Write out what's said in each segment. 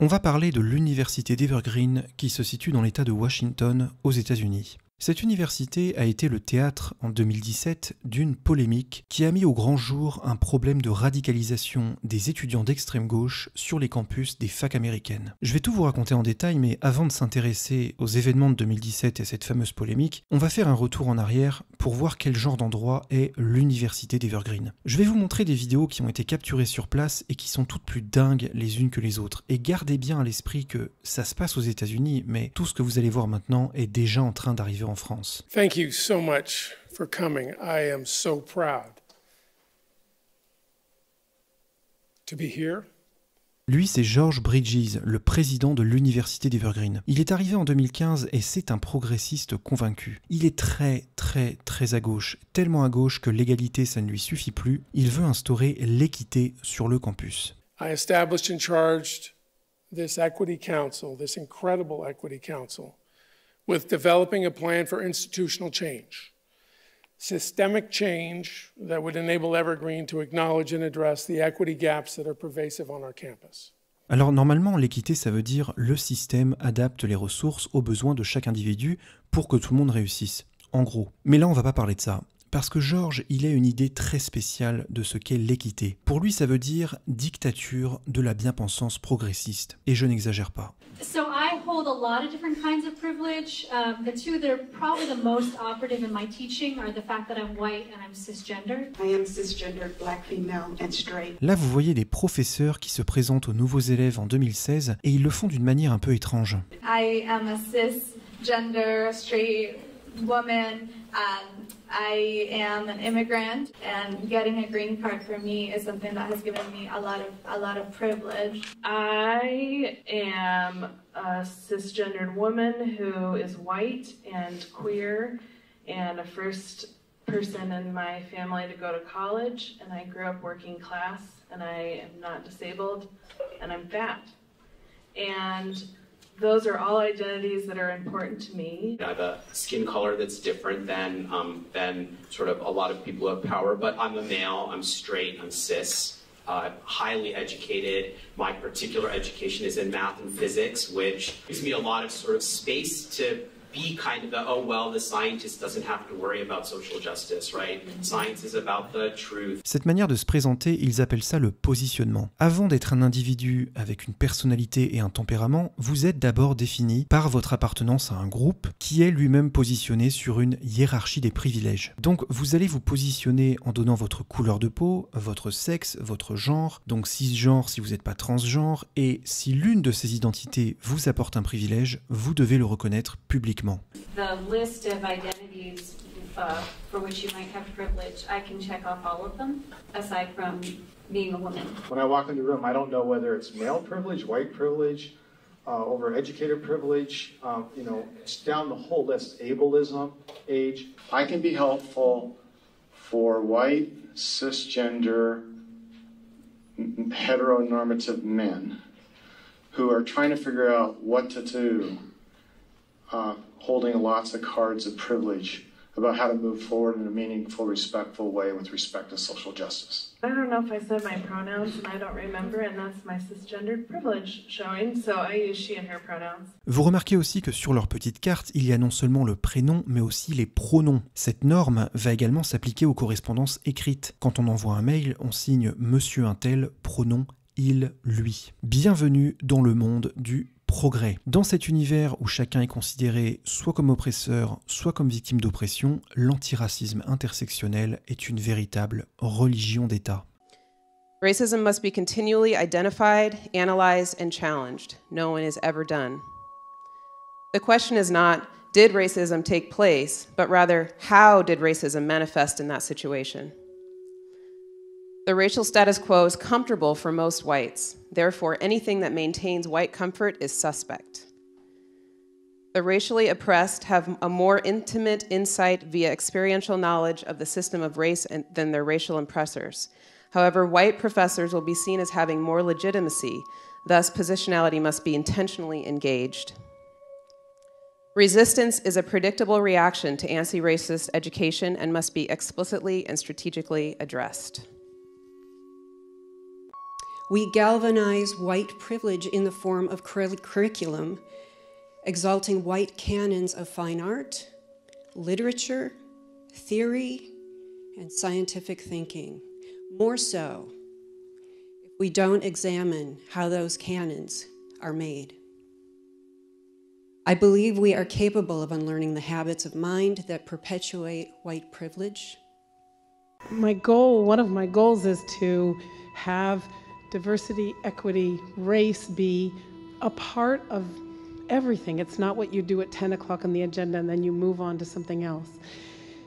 On va parler de l'université d'Evergreen qui se situe dans l'État de Washington aux États-Unis. Cette université a été le théâtre en 2017 d'une polémique qui a mis au grand jour un problème de radicalisation des étudiants d'extrême gauche sur les campus des facs américaines. Je vais tout vous raconter en détail, mais avant de s'intéresser aux événements de 2017 et cette fameuse polémique, on va faire un retour en arrière pour voir quel genre d'endroit est l'université d'Evergreen. Je vais vous montrer des vidéos qui ont été capturées sur place et qui sont toutes plus dingues les unes que les autres. Et gardez bien à l'esprit que ça se passe aux États-Unis, mais tout ce que vous allez voir maintenant est déjà en train d'arriver en France. Thank you so much for coming. I am so proud to be here. Lui, c'est George Bridges, le président de l'université d'Evergreen. Il est arrivé en 2015 et c'est un progressiste convaincu. Il est très à gauche, tellement à gauche que l'égalité ça ne lui suffit plus. Il veut instaurer l'équité sur le campus. I established and charged this Equity Council, this incredible Equity Council, with developing a plan for institutional change. Systemic change that would enable Evergreen to acknowledge and address the equity gaps that are pervasive on our campus. Alors normalement, l'équité, ça veut dire le système adapte les ressources aux besoins de chaque individu pour que tout le monde réussisse, en gros. Mais là, on va pas parler de ça. Parce que George, il a une idée très spéciale de ce qu'est l'équité. Pour lui, ça veut dire dictature de la bien-pensance progressiste. Et je n'exagère pas. So I hold a lot of different kinds of privilege. The two that are probably the most operative in my teaching are the fact that I'm white and I'm cisgendered. I am cisgendered, black female and straight. Là, vous voyez des professeurs qui se présentent aux nouveaux élèves en 2016 et ils le font d'une manière un peu étrange. I am a cisgender, straight woman. I am an immigrant, and getting a green card for me is something that has given me a lot of privilege. I am a cisgendered woman who is white and queer, and a first person in my family to go to college, and I grew up working class, and I am not disabled, and I'm fat. And those are all identities that are important to me. I have a skin color that's different than sort of a lot of people who have power, but I'm a male, I'm straight, I'm cis, highly educated. My particular education is in math and physics, which gives me a lot of sort of space to be kind of the, oh, well, the scientist doesn't have to worry about social justice, right? Science is about the truth. Cette manière de se présenter, ils appellent ça le positionnement. Avant d'être un individu avec une personnalité et un tempérament, vous êtes d'abord défini par votre appartenance à un groupe qui est lui-même positionné sur une hiérarchie des privilèges. Donc vous allez vous positionner en donnant votre couleur de peau, votre sexe, votre genre, donc cisgenre si vous n'êtes pas transgenre, et si l'une de ces identités vous apporte un privilège, vous devez le reconnaître publiquement. The list of identities for which you might have privilege, I can check off all of them, aside from being a woman. When I walk into the room, I don't know whether it's male privilege, white privilege, overeducated privilege, it's down the whole list, ableism, age. I can be helpful for white, cisgender, heteronormative men who are trying to figure out what to do, holding lots of cards of privilege about how to move forward in a meaningful, respectful way with respect to social justice. I don't know if I said my pronouns, and I don't remember, and that's my cisgendered privilege showing, so I use she and her pronouns. Vous remarquez aussi que sur leur petite carte, il y a non seulement le prénom, mais aussi les pronoms. Cette norme va également s'appliquer aux correspondances écrites. Quand on envoie un mail, on signe Monsieur Untel, pronom il, lui. Bienvenue dans le monde du progrès. Dans cet univers où chacun est considéré soit comme oppresseur, soit comme victime d'oppression, l'antiracisme intersectionnel est une véritable religion d'État. Racism must be continually identified, analyzed, and challenged. No one is ever done. The question is not, did racism take place, but rather, how did racism manifest in that situation? The racial status quo is comfortable for most whites. Therefore, anything that maintains white comfort is suspect. The racially oppressed have a more intimate insight via experiential knowledge of the system of race than their racial oppressors. However, white professors will be seen as having more legitimacy. Thus, positionality must be intentionally engaged. Resistance is a predictable reaction to anti-racist education and must be explicitly and strategically addressed. We galvanize white privilege in the form of curriculum, exalting white canons of fine art, literature, theory, and scientific thinking. More so, if we don't examine how those canons are made. I believe we are capable of unlearning the habits of mind that perpetuate white privilege. One of my goals is to have diversity, equity, race be a part of everything. It's not what you do at 10 o'clock on the agenda and then you move on to something else.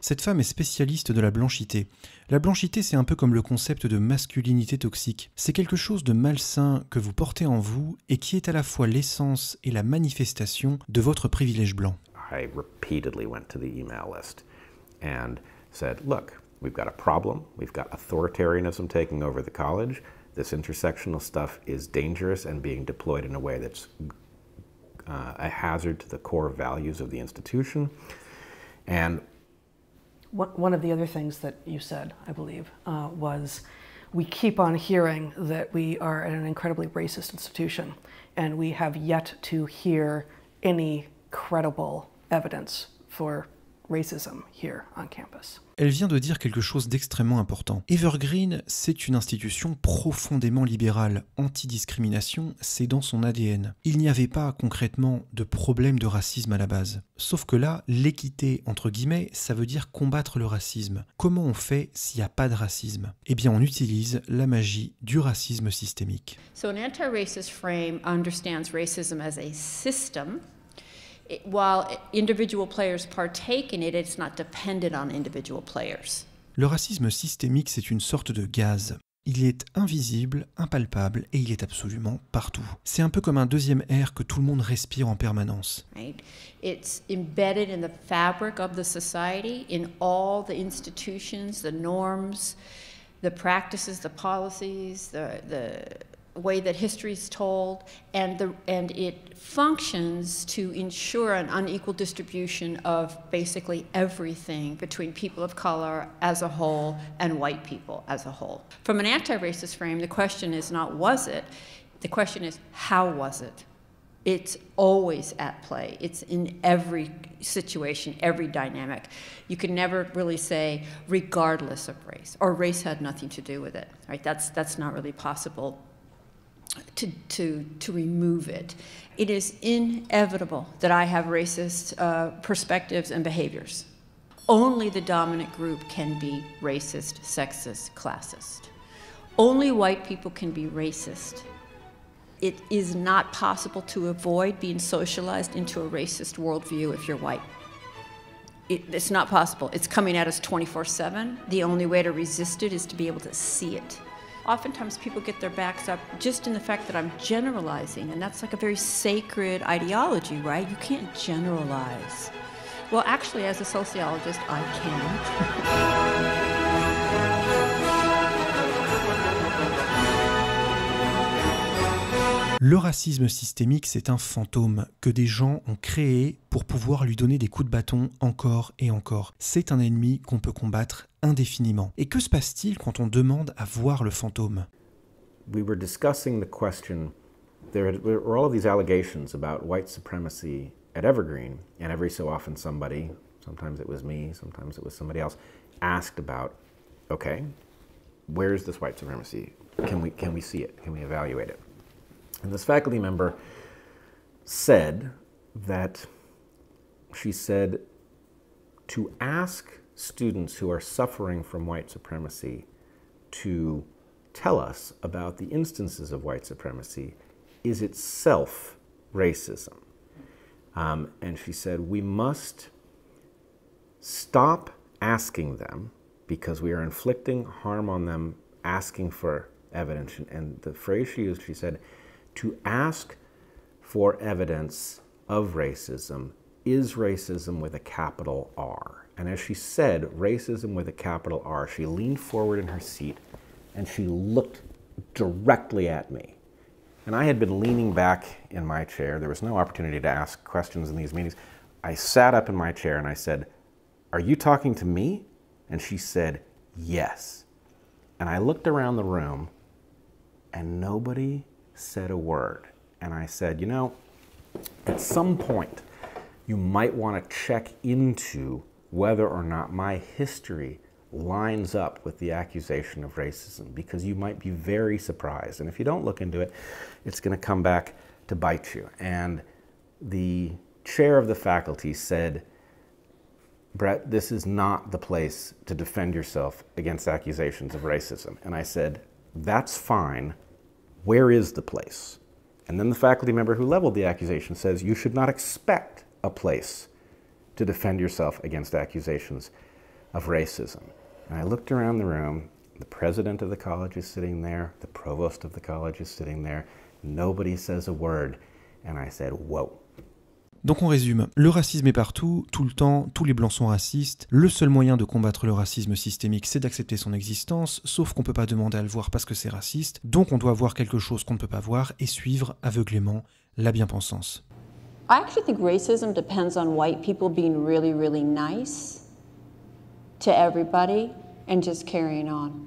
Cette femme est spécialiste de la blanchité. La blanchité, c'est un peu comme le concept de masculinité toxique. C'est quelque chose de malsain que vous portez en vous et qui est à la fois l'essence et la manifestation de votre privilège blanc. I repeatedly went to the email list and said, look, we've got a problem, we've got authoritarianism taking over the college, this intersectional stuff is dangerous and being deployed in a way that's a hazard to the core values of the institution. And one of the other things that you said, I believe, was we keep on hearing that we are at an incredibly racist institution, and we have yet to hear any credible evidence for racism here on campus. Elle vient de dire quelque chose d'extrêmement important. Evergreen, c'est une institution profondément libérale. Anti-discrimination, c'est dans son ADN. Il n'y avait pas concrètement de problème de racisme à la base. Sauf que là, l'équité, entre guillemets, ça veut dire combattre le racisme. Comment on fait s'il n'y a pas de racisme? Eh bien, on utilise la magie du racisme systémique. So an anti-racist frame understands racism as a system. While individual players partake in it, it's not dependent on individual players. Le racisme systémique, c'est une sorte de gaz. Il est invisible, impalpable et il est absolument partout. C'est un peu comme un deuxième air que tout le monde respire en permanence. Right? It's embedded in the fabric of the society, in all the institutions, the norms, the practices, the policies, the way that history is told, and it functions to ensure an unequal distribution of basically everything between people of color as a whole and white people as a whole. From an anti-racist frame, the question is not was it, the question is how was it? It's always at play. It's in every situation, every dynamic. You can never really say regardless of race, or race had nothing to do with it, right? That's not really possible. To remove it. It is inevitable that I have racist perspectives and behaviors. Only the dominant group can be racist, sexist, classist. Only white people can be racist. It is not possible to avoid being socialized into a racist worldview if you're white. It's not possible. It's coming at us 24/7. The only way to resist it is to be able to see it. Oftentimes people get their backs up just in the fact that I'm generalizing, and that's like a very sacred ideology, right? You can't generalize. Well, actually, as a sociologist, I can. Le racisme systémique, c'est un fantôme que des gens ont créé pour pouvoir lui donner des coups de bâton encore et encore. C'est un ennemi qu'on peut combattre indéfiniment. Et que se passe-t-il quand on demande à voir le fantôme? We were discussing the question, there were all of these allegations about white supremacy at Evergreen, and every so often somebody, sometimes it was me, sometimes it was somebody else, asked about, okay, where is this white supremacy? Can we see it? Can we evaluate it? And this faculty member said that, she said, to ask students who are suffering from white supremacy to tell us about the instances of white supremacy is itself racism. And she said, we must stop asking them because we are inflicting harm on them, asking for evidence. And the phrase she used, she said, to ask for evidence of racism is racism with a capital R. And as she said, racism with a capital R, she leaned forward in her seat and she looked directly at me. And I had been leaning back in my chair. There was no opportunity to ask questions in these meetings. I sat up in my chair and I said, "Are you talking to me?" And she said, "Yes." And I looked around the room and nobody said a word. And I said, you know, at some point, you might want to check into whether or not my history lines up with the accusation of racism, because you might be very surprised. And if you don't look into it, it's going to come back to bite you. And the chair of the faculty said, Brett, this is not the place to defend yourself against accusations of racism. And I said, that's fine. Where is the place? And then the faculty member who leveled the accusation says, you should not expect a place to defend yourself against accusations of racism. And I looked around the room. The president of the college is sitting there. The provost of the college is sitting there. Nobody says a word. And I said, whoa. Donc on résume, le racisme est partout, tout le temps, tous les blancs sont racistes, le seul moyen de combattre le racisme systémique c'est d'accepter son existence, sauf qu'on peut pas demander à le voir parce que c'est raciste, donc on doit voir quelque chose qu'on ne peut pas voir et suivre aveuglément la bien-pensance. I actually think racism depends on white people being really, really nice to everybody and just carrying on,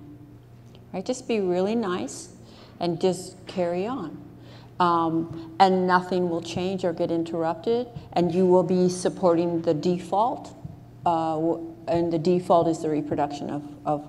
right? Just be really nice and just carry on. And nothing will change or get interrupted, and you will be supporting the default, and the default is the reproduction of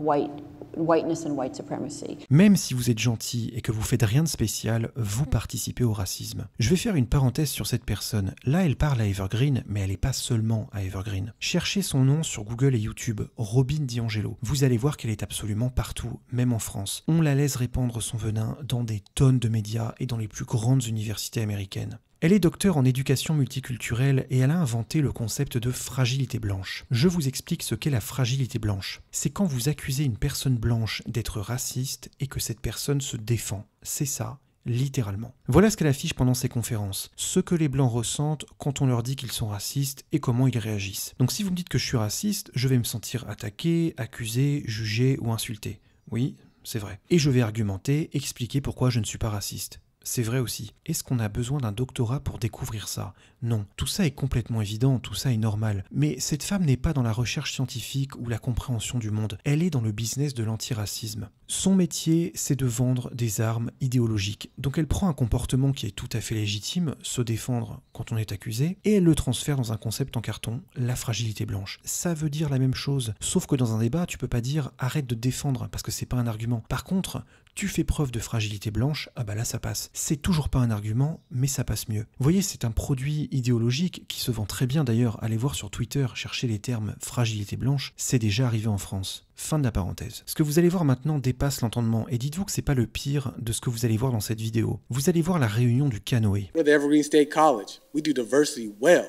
whiteness and white supremacy. Même si vous êtes gentil et que vous faites rien de spécial, vous participez au racisme. Je vais faire une parenthèse sur cette personne. Là, elle parle à Evergreen, mais elle n'est pas seulement à Evergreen. Cherchez son nom sur Google et YouTube, Robin DiAngelo. Vous allez voir qu'elle est absolument partout, même en France. On la laisse répandre son venin dans des tonnes de médias et dans les plus grandes universités américaines. Elle est docteure en éducation multiculturelle et elle a inventé le concept de fragilité blanche. Je vous explique ce qu'est la fragilité blanche. C'est quand vous accusez une personne blanche d'être raciste et que cette personne se défend. C'est ça, littéralement. Voilà ce qu'elle affiche pendant ses conférences. Ce que les blancs ressentent quand on leur dit qu'ils sont racistes et comment ils réagissent. Donc si vous me dites que je suis raciste, je vais me sentir attaqué, accusé, jugé ou insulté. Oui, c'est vrai. Et je vais argumenter, expliquer pourquoi je ne suis pas raciste. C'est vrai aussi. Est-ce qu'on a besoin d'un doctorat pour découvrir ça? Non. Tout ça est complètement évident, tout ça est normal. Mais cette femme n'est pas dans la recherche scientifique ou la compréhension du monde. Elle est dans le business de l'antiracisme. Son métier, c'est de vendre des armes idéologiques. Donc elle prend un comportement qui est tout à fait légitime, se défendre quand on est accusé, et elle le transfère dans un concept en carton, la fragilité blanche. Ça veut dire la même chose, sauf que dans un débat, tu peux pas dire « arrête de te défendre » parce que c'est pas un argument. Par contre, tu fais preuve de fragilité blanche, ah bah là ça passe. C'est toujours pas un argument, mais ça passe mieux. Vous voyez, c'est un produit idéologique qui se vend très bien d'ailleurs. Allez voir sur Twitter, chercher les termes fragilité blanche, c'est déjà arrivé en France. Fin de la parenthèse. Ce que vous allez voir maintenant dépasse l'entendement, et dites-vous que c'est pas le pire de ce que vous allez voir dans cette vidéo. Vous allez voir la réunion du canoë. We're the Evergreen State College. We do diversity well.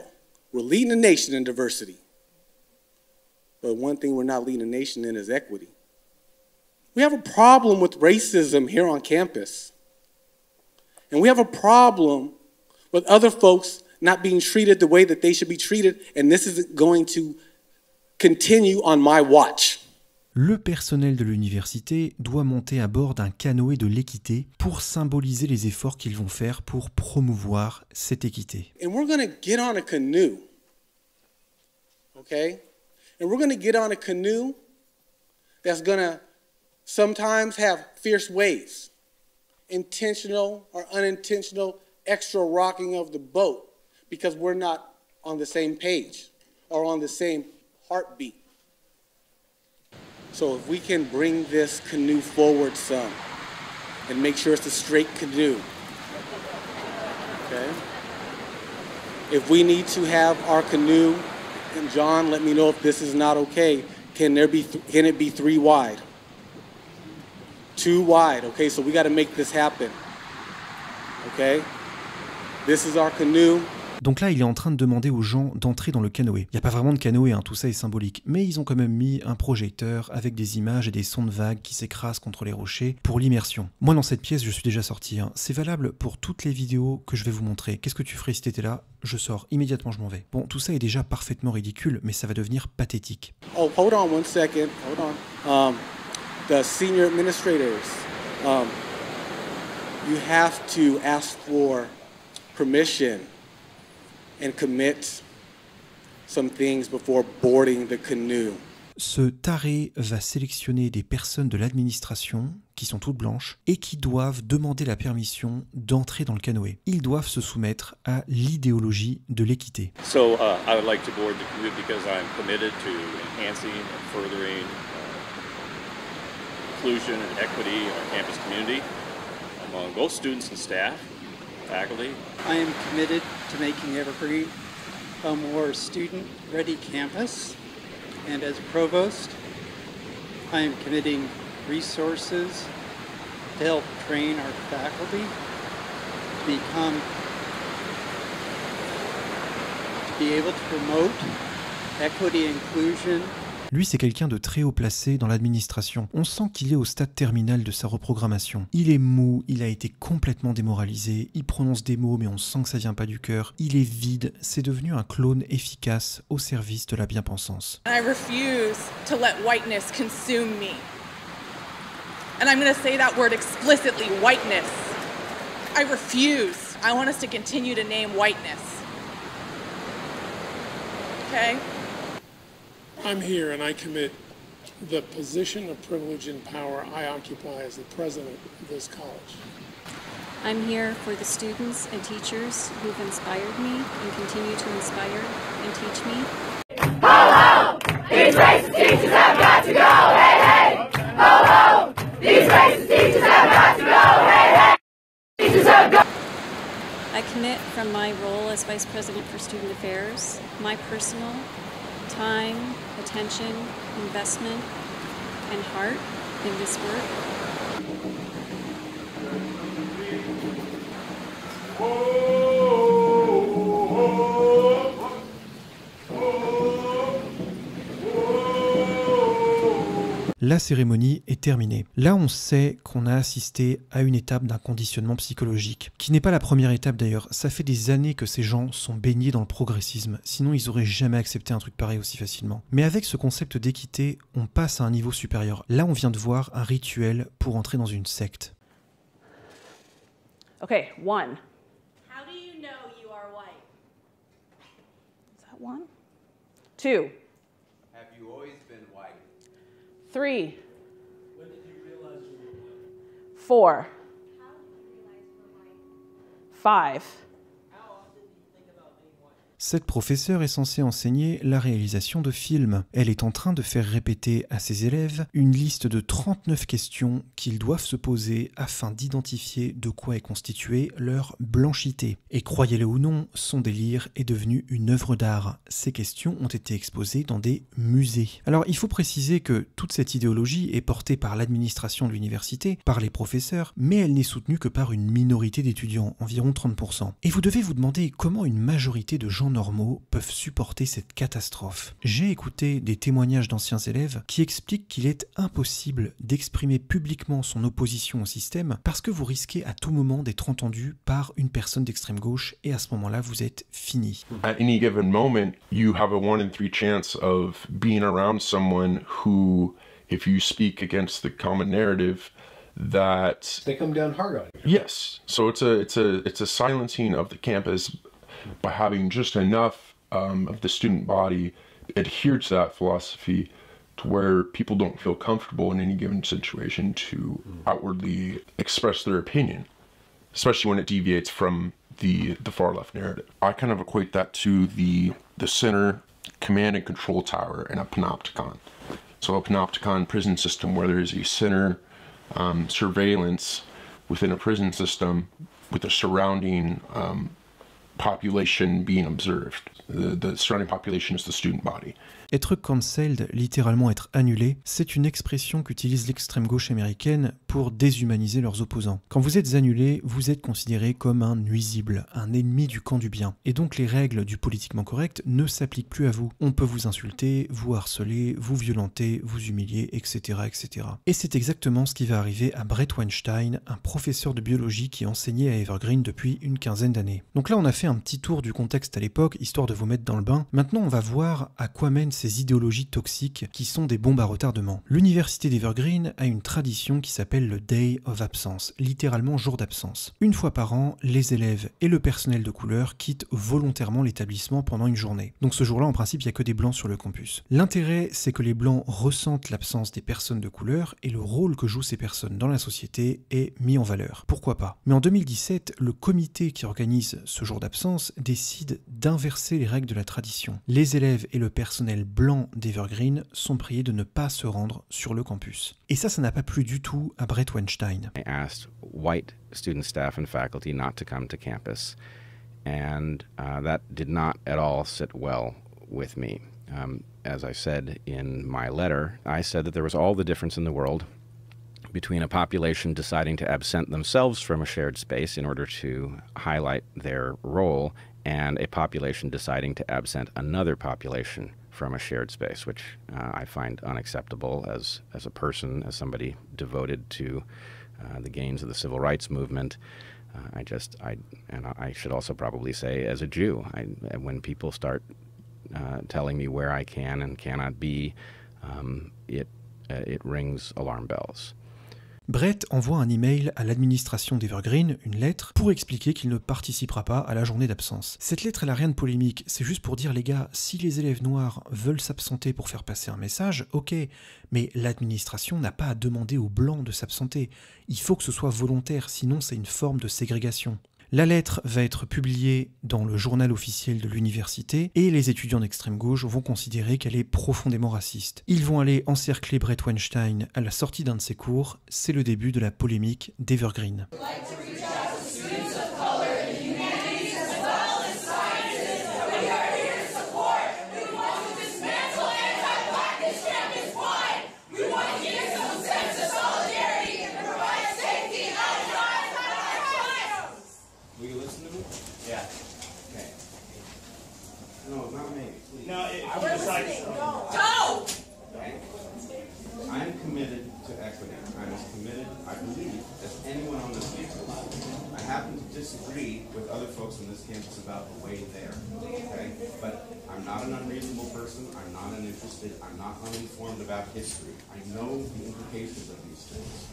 We're leading the nation in diversity. But one thing we're not leading the nation in is equity. We have a problem with racism here on campus. And we have a problem with other folks not being treated the way that they should be treated, and this is going to continue on my watch. Le personnel de l'université doit monter à bord d'un canoë de l'équité pour symboliser les efforts qu'ils vont faire pour promouvoir cette équité. And we're going to get on a canoe, okay? And we're going to get on a canoe that's going to sometimes have fierce waves, intentional or unintentional extra rocking of the boat because we're not on the same page or on the same heartbeat. So if we can bring this canoe forward some and make sure it's a straight canoe, okay? If we need to have our canoe, and John, let me know if this is not okay, can it be 3 wide? 2 wide, okay? So we got to make this happen, okay? This is our canoe. Donc là, il est en train de demander aux gens d'entrer dans le canoë. Il n'y a pas vraiment de canoë, hein, tout ça est symbolique. Mais ils ont quand même mis un projecteur avec des images et des sons de vagues qui s'écrasent contre les rochers pour l'immersion. Moi, dans cette pièce, je suis déjà sorti. Hein. C'est valable pour toutes les vidéos que je vais vous montrer. Qu'est-ce que tu ferais si t'étais là? Je sors. Immédiatement, je m'en vais. Bon, tout ça est déjà parfaitement ridicule, mais ça va devenir pathétique. Oh, hold on one second. Hold on. The senior administrators, you have to ask for permission and commit some things before boarding the canoe. ce taré va sélectionner des personnes de l'administration qui sont toutes blanches et qui doivent demander la permission d'entrer dans le canoë. Ils doivent se soumettre à l'idéologie de l'équité. So I would like to board the canoe because I'm committed to enhancing and furthering inclusion and equity in our campus community among both students and staff, faculty. I am committed to making Evergreen a more student-ready campus, and as provost, I am committing resources to help train our faculty to be able to promote equity and inclusion. Lui, c'est quelqu'un de très haut placé dans l'administration. On sent qu'il est au stade terminal de sa reprogrammation. Il est mou, il a été complètement démoralisé, il prononce des mots mais on sent que ça vient pas du cœur. Il est vide, c'est devenu un clone efficace au service de la bien-pensance. I refuse to let whiteness consume me. And I'm going to say that word explicitly, whiteness. I refuse. I want us to continue to name whiteness. Okay? I'm here and I commit the position of privilege and power I occupy as the president of this college. I'm here for the students and teachers who've inspired me and continue to inspire and teach me. Ho ho! These racist teachers have got to go! Hey hey! Ho ho! These racist teachers have got to go! Hey hey! Teachers have got. I commit from my role as Vice President for Student Affairs, my personal time, attention, investment, and heart in this work. La cérémonie est terminée. Là, on sait qu'on a assisté à une étape d'un conditionnement psychologique, qui n'est pas la première étape d'ailleurs. Ça fait des années que ces gens sont baignés dans le progressisme, sinon ils auraient jamais accepté un truc pareil aussi facilement. Mais avec ce concept d'équité, on passe à un niveau supérieur. Là, on vient de voir un rituel pour entrer dans une secte. Okay, 1. How do you know you are white? Is that 1? 2. Have you always been white? 3. When did you realize you were white? 4. How did you realize you were white? 5. How often do you think about being white? Cette professeure est censée enseigner la réalisation de films. Elle est en train de faire répéter à ses élèves une liste de 39 questions qu'ils doivent se poser afin d'identifier de quoi est constituée leur blanchité. Et croyez-le ou non, son délire est devenu une œuvre d'art. Ces questions ont été exposées dans des musées. Alors il faut préciser que toute cette idéologie est portée par l'administration de l'université, par les professeurs, mais elle n'est soutenue que par une minorité d'étudiants, environ 30%. Et vous devez vous demander comment une majorité de gens normaux peuvent supporter cette catastrophe. J'ai écouté des témoignages d'anciens élèves qui expliquent qu'il est impossible d'exprimer publiquement son opposition au système parce que vous risquez à tout moment d'être entendu par une personne d'extrême gauche et à ce moment-là, vous êtes fini. At any given moment, you have a 1 in 3 chance of being around someone who, if you speak against the common narrative, that They come down hard on you. yes. So it's a silencing of the campus by having just enough of the student body adhere to that philosophy to where people don't feel comfortable in any given situation to outwardly express their opinion, especially when it deviates from the far left narrative. I kind of equate that to the center command and control tower in a panopticon. So a panopticon prison system where there is a center surveillance within a prison system with the surrounding population being observed. The surrounding population is the student body. Être cancelled, littéralement être annulé, c'est une expression qu'utilise l'extrême gauche américaine pour déshumaniser leurs opposants. Quand vous êtes annulé, vous êtes considéré comme un nuisible, un ennemi du camp du bien. Et donc les règles du politiquement correct ne s'appliquent plus à vous. On peut vous insulter, vous harceler, vous violenter, vous humilier, etc. etc. Et c'est exactement ce qui va arriver à Brett Weinstein, un professeur de biologie qui enseignait à Evergreen depuis une quinzaine d'années. Donc là on a fait un petit tour du contexte à l'époque, histoire de vous mettre dans le bain. Maintenant, on va voir à quoi mènent ces idéologies toxiques qui sont des bombes à retardement. L'université d'Evergreen a une tradition qui s'appelle le Day of Absence, littéralement jour d'absence. Une fois par an, les élèves et le personnel de couleur quittent volontairement l'établissement pendant une journée. Donc ce jour-là, en principe, il n'y a que des blancs sur le campus. L'intérêt, c'est que les blancs ressentent l'absence des personnes de couleur et le rôle que jouent ces personnes dans la société est mis en valeur. Pourquoi pas? Mais en 2017, le comité qui organise ce jour d'absence décide d'inverser les règles de la tradition. Les élèves et le personnel blanc d'Evergreen sont priés de ne pas se rendre sur le campus. Et ça n'a pas plu du tout à Brett Weinstein. I asked white student staff and faculty not to come to campus, and that did not at all sit well with me. As I said in my letter, I said that there was all the difference in the world between a population deciding to absent themselves from a shared space in order to highlight their role and a population deciding to absent another population from a shared space, which I find unacceptable as a person, as somebody devoted to the gains of the civil rights movement. And I should also probably say, as a Jew, when people start telling me where I can and cannot be, it rings alarm bells. Brett envoie un email à l'administration d'Evergreen, une lettre, pour expliquer qu'il ne participera pas à la journée d'absence. Cette lettre, elle a rien de polémique, c'est juste pour dire, les gars, si les élèves noirs veulent s'absenter pour faire passer un message, ok, mais l'administration n'a pas à demander aux blancs de s'absenter. Il faut que ce soit volontaire, sinon c'est une forme de ségrégation. La lettre va être publiée dans le journal officiel de l'université et les étudiants d'extrême gauche vont considérer qu'elle est profondément raciste. Ils vont aller encercler Brett Weinstein à la sortie d'un de ses cours. C'est le début de la polémique d'Evergreen. I'm committed to equity. I'm as committed, I believe, as anyone on this campus. I happen to disagree with other folks on this campus about the way there, okay? But I'm not an unreasonable person. I'm not uninterested. I'm not uninformed about history. I know the implications of these things.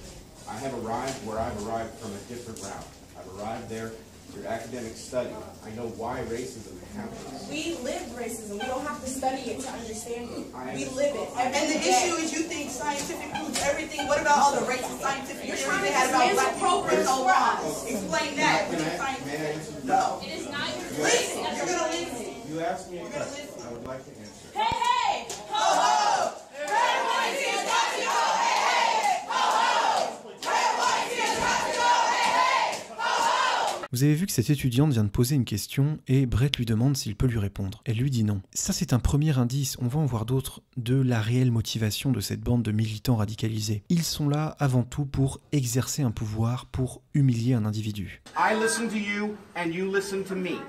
I have arrived where I've arrived from a different route. I've arrived there through academic study. I know why racism happens. We live racism. We don't have to study it to understand it. We live it. And the issue is you think scientific proves everything. What about all the racist scientific theories they had about black people for so long? Explain that. May I answer? No. It is not your listen. You're going to listen. You asked me a question. I would like to answer. Hey, hey! Ho, ho! Red, white, tears, got to go! Hey, hey! Ho, ho! Red, white, tears, got to go! Hey, hey! Ho, ho! Vous avez vu que cette étudiante vient de poser une question et Brett lui demande s'il peut lui répondre. Elle lui dit non. Ça, c'est un premier indice, on va en voir d'autres, de la réelle motivation de cette bande de militants radicalisés. Ils sont là avant tout pour exercer un pouvoir, pour humilier un individu. I listen to you and you listen to me.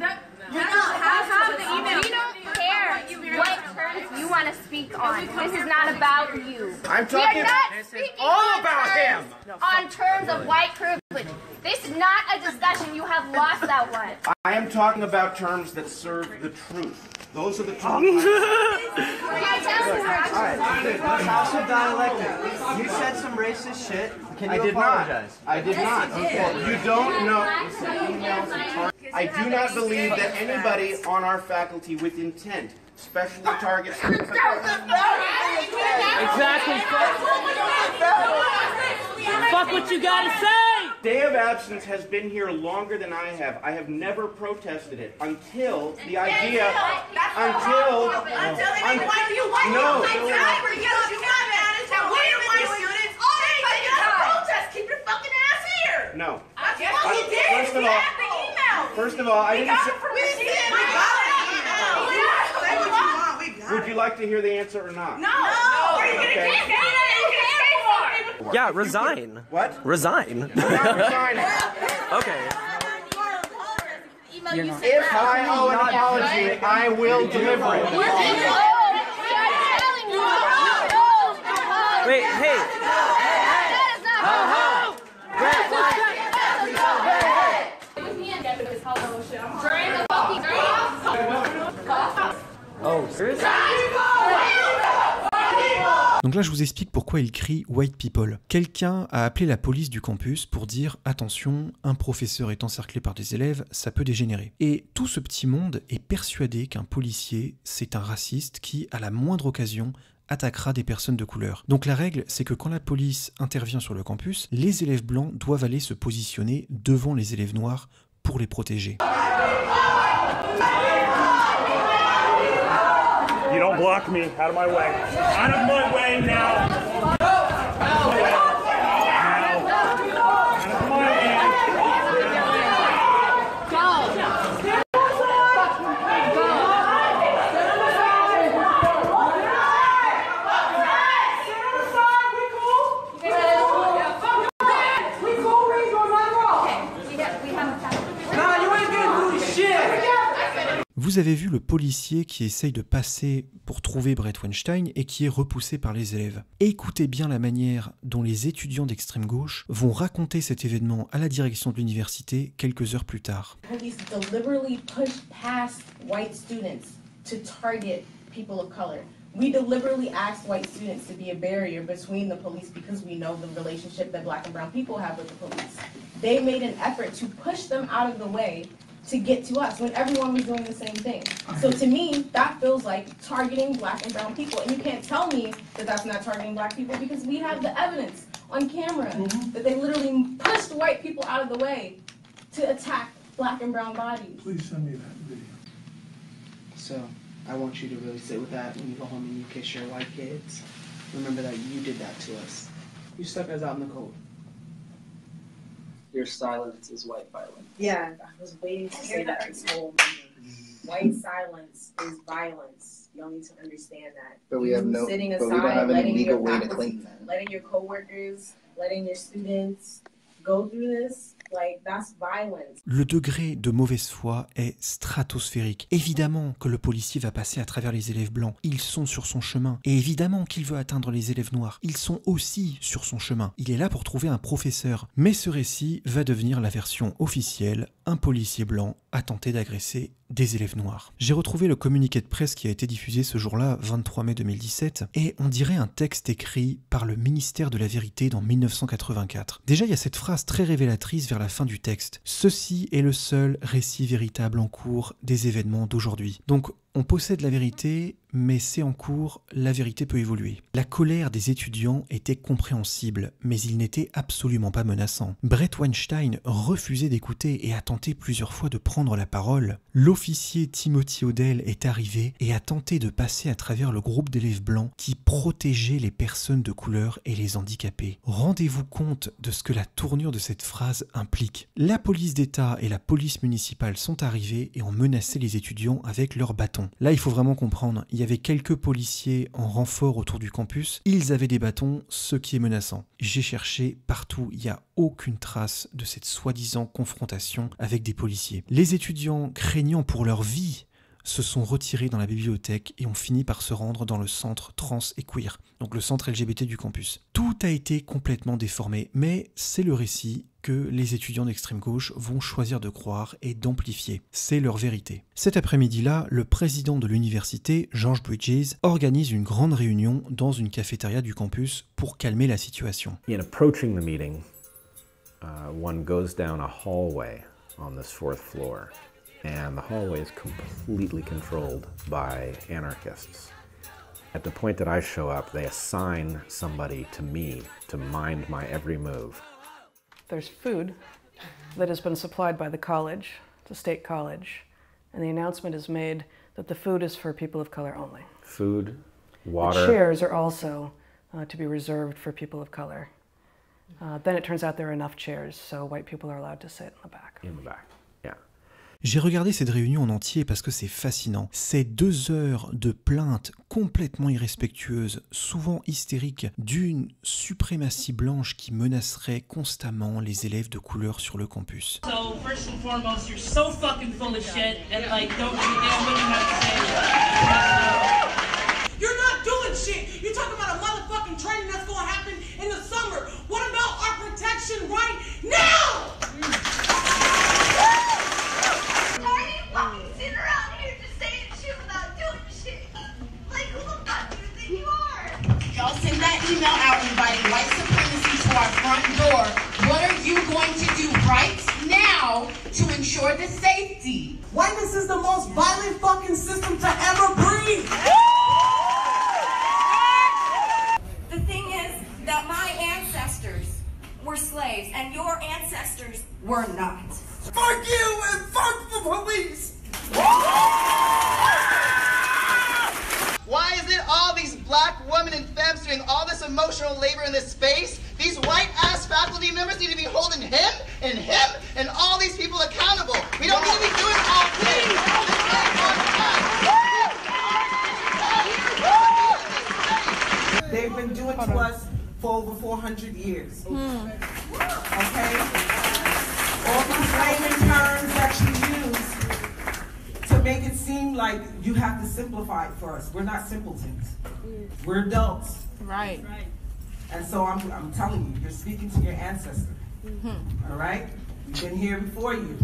You don't have the email. We don't care what terms you want to speak on. This is not about you. I'm talking. This is all about him. On terms of white privilege. This is not a discussion. You have lost that one. I am talking about terms that serve the truth. Those are the terms. House of Dialectic. You said some racist shit. Can you apologize? I did not. Okay. You don't know. I do not believe that anybody on our faculty with intent specially targets. Exactly. Fuck what you gotta say! Day of absence has been here longer than I have. I have never protested it until the idea. Until you know, keep your fucking ass here. No. Yes, First of all, I didn't say. Would you like to hear the answer or not? No. Okay. Yeah, resign. What? Resign. I'm not resigning. Okay. If I owe an apology, I will deliver it. Wait, hey. During the Donc là, je vous explique pourquoi il crie « White people ». Quelqu'un a appelé la police du campus pour dire « Attention, un professeur est encerclé par des élèves, ça peut dégénérer ». Et tout ce petit monde est persuadé qu'un policier, c'est un raciste qui, à la moindre occasion, attaquera des personnes de couleur. Donc la règle, c'est que quand la police intervient sur le campus, les élèves blancs doivent aller se positionner devant les élèves noirs pour les protéger. You don't block me. Out of my way. Out of my way now. Vous avez vu le policier qui essaye de passer pour trouver Bret Weinstein et qui est repoussé par les élèves. Écoutez bien la manière dont les étudiants d'extrême gauche vont raconter cet événement à la direction de l'université quelques heures plus tard. Police deliberately pushed past white students to target people of color. We deliberately asked white students to be a barrier between the police because we know the relationship that black and brown people have with the police. They made an effort to push them out of the way to get to us when everyone was doing the same thing. So to me, that feels like targeting black and brown people. And you can't tell me that that's not targeting black people because we have the evidence on camera that they literally pushed white people out of the way to attack black and brown bodies. Please send me that video. So I want you to really sit with that when you go home and you kiss your white kids. Remember that you did that to us. You stuck us out in the cold. Your silence is white violence. Yeah, I was waiting to say that this whole meeting. White silence is violence. Y'all need to understand that. But we have no, sitting aside, but we don't have any letting legal your way to faculty, claim that. letting your coworkers, letting your students go through this, like that's violence. Le degré de mauvaise foi est stratosphérique. Évidemment que le policier va passer à travers les élèves blancs. Ils sont sur son chemin. Et évidemment qu'il veut atteindre les élèves noirs. Ils sont aussi sur son chemin. Il est là pour trouver un professeur. Mais ce récit va devenir la version officielle. Un policier blanc a tenté d'agresser des élèves noirs. J'ai retrouvé le communiqué de presse qui a été diffusé ce jour-là, 23 mai 2017, et on dirait un texte écrit par le ministère de la Vérité dans 1984. Déjà, il y a cette phrase très révélatrice vers la fin du texte. « Ceci est le seul récit véritable en cours des événements d'aujourd'hui. » Donc, on possède la vérité, mais c'est en cours, la vérité peut évoluer. La colère des étudiants était compréhensible, mais il n'était absolument pas menaçant. Bret Weinstein refusait d'écouter et a tenté plusieurs fois de prendre la parole. L'officier Timothy O'Dell est arrivé et a tenté de passer à travers le groupe d'élèves blancs qui protégeait les personnes de couleur et les handicapés. Rendez-vous compte de ce que la tournure de cette phrase implique. La police d'État et la police municipale sont arrivés et ont menacé les étudiants avec leurs bâtons. Là, il faut vraiment comprendre, il y avait quelques policiers en renfort autour du campus, ils avaient des bâtons, ce qui est menaçant. J'ai cherché partout, il n'y a aucune trace de cette soi-disant confrontation avec des policiers. Les étudiants, craignant pour leur vie, se sont retirés dans la bibliothèque et ont fini par se rendre dans le centre trans et queer, donc le centre LGBT du campus. Tout a été complètement déformé, mais c'est le récit que les étudiants d'extrême gauche vont choisir de croire et d'amplifier. C'est leur vérité. Cet après-midi-là, le président de l'université, George Bridges, organise une grande réunion dans une cafétéria du campus pour calmer la situation. In approaching the meeting, one goes down a hallway on this 4th floor. And the hallway is completely controlled by anarchists. At the point that I show up, they assign somebody to me to mind my every move. There's food that has been supplied by the college, the state college, and the announcement is made that the food is for people of color only. Food, water. The chairs are also to be reserved for people of color. Then it turns out there are enough chairs, so white people are allowed to sit in the back. In the back, yeah. J'ai regardé cette réunion en entier parce que c'est fascinant. C'est 2 heures de plaintes complètement irrespectueuses, souvent hystériques, d'une suprématie blanche qui menacerait constamment les élèves de couleur sur le campus. So, first and foremost, you're so fucking full of shit and like don't give a damn what you have to say. You're not doing shit. You're talking about a motherfucking training that's going to happen in the summer. What about our protection right now? Y'all send email out inviting white supremacy to our front door. What are you going to do right now to ensure the safety? Whiteness is the most violent fucking system to ever breathe. The thing is that my ancestors were slaves and your ancestors were not. Fuck you and fuck the police! Why is it all these black women and femmes doing all this emotional labor in this space? These white-ass faculty members need to be holding him and all these people accountable. We don't need to be doing all things. They've been doing to us for over 400 years. Okay? All these layman terms that you use to make it seem like you have to simplify it for us. We're not simpletons. We're adults. Right. And so I'm telling you, you're speaking to your ancestors. All right? We've been here before you.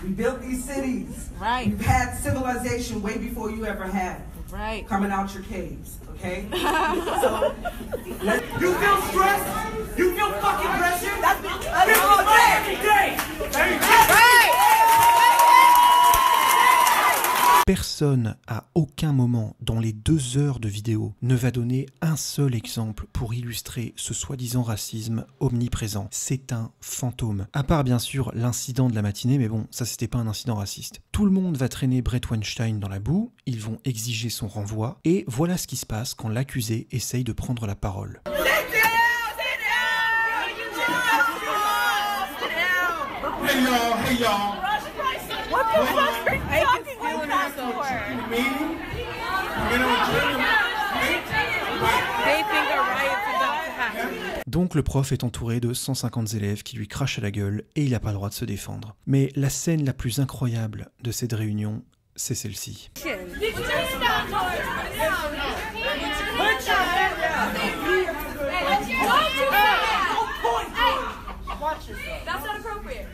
We built these cities. Right. We've had civilization way before you ever had. Right. Coming out your caves, okay? So, you feel stressed? You feel fucking pressure? That's all day, every day. Personne, à aucun moment dans les 2 heures de vidéo, ne va donner un seul exemple pour illustrer ce soi-disant racisme omniprésent. C'est un fantôme. À part bien sûr l'incident de la matinée, mais bon, ça c'était pas un incident raciste. Tout le monde va traîner Bret Weinstein dans la boue, ils vont exiger son renvoi, et voilà ce qui se passe quand l'accusé essaye de prendre la parole. Hey y'all. What the fuck are you talking like that for? They think a riot's about to happen. Donc le prof est entouré de 150 élèves qui lui crachent à la gueule et il n'a pas le droit de se défendre. Mais la scène la plus incroyable de cette réunion, c'est celle-ci. That's not appropriate.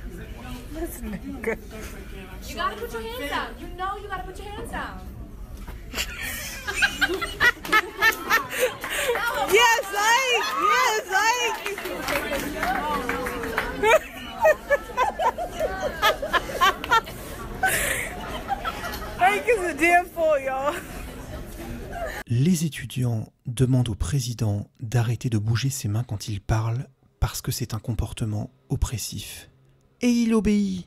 You gotta put your hands down. You know you gotta put your hands down. Yes, Ike! Yes, Ike! Ike is a damn fool, y'all. Les étudiants demandent au président d'arrêter de bouger ses mains quand il parle parce que c'est un comportement oppressif. Et il obéit.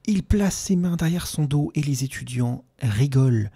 Il place ses mains derrière son dos et les étudiants rigolent.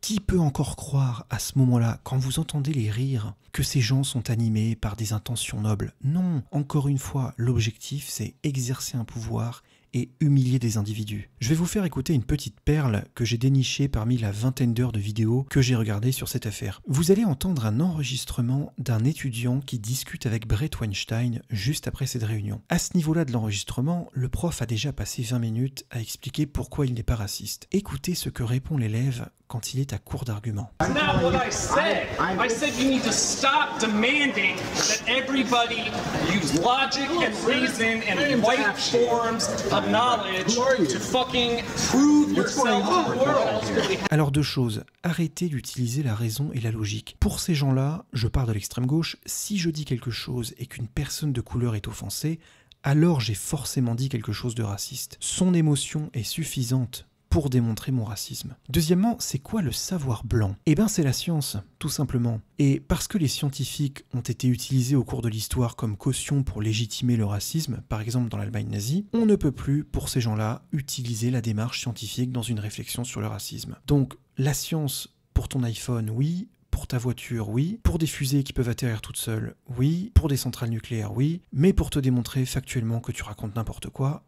Qui peut encore croire à ce moment-là, quand vous entendez les rires, que ces gens sont animés par des intentions nobles? Non, encore une fois, l'objectif c'est exercer un pouvoir et humilier des individus. Je vais vous faire écouter une petite perle que j'ai dénichée parmi la vingtaine d'heures de vidéos que j'ai regardées sur cette affaire. Vous allez entendre un enregistrement d'un étudiant qui discute avec Bret Weinstein juste après cette réunion. À ce niveau-là de l'enregistrement, le prof a déjà passé 20 minutes à expliquer pourquoi il n'est pas raciste. Écoutez ce que répond l'élève quand il est à court d'arguments. That's not what I said. I said you need to stop demanding that everybody use logic and reason and white forms of knowledge to fucking prove yourself to the world. Alors 2 choses, arrêtez d'utiliser la raison et la logique. Pour ces gens-là, je pars de l'extrême gauche, si je dis quelque chose et qu'une personne de couleur est offensée, alors j'ai forcément dit quelque chose de raciste. Son émotion est suffisante pour démontrer mon racisme. Deuxièmement, c'est quoi le savoir blanc? Eh ben c'est la science, tout simplement. Et parce que les scientifiques ont été utilisés au cours de l'histoire comme caution pour légitimer le racisme, par exemple dans l'Allemagne nazie, on ne peut plus, pour ces gens-là, utiliser la démarche scientifique dans une réflexion sur le racisme. Donc, la science pour ton iPhone, oui. Pour ta voiture, oui. Pour des fusées qui peuvent atterrir toutes seules, oui. Pour des centrales nucléaires, oui. Mais pour te démontrer factuellement que tu racontes n'importe quoi,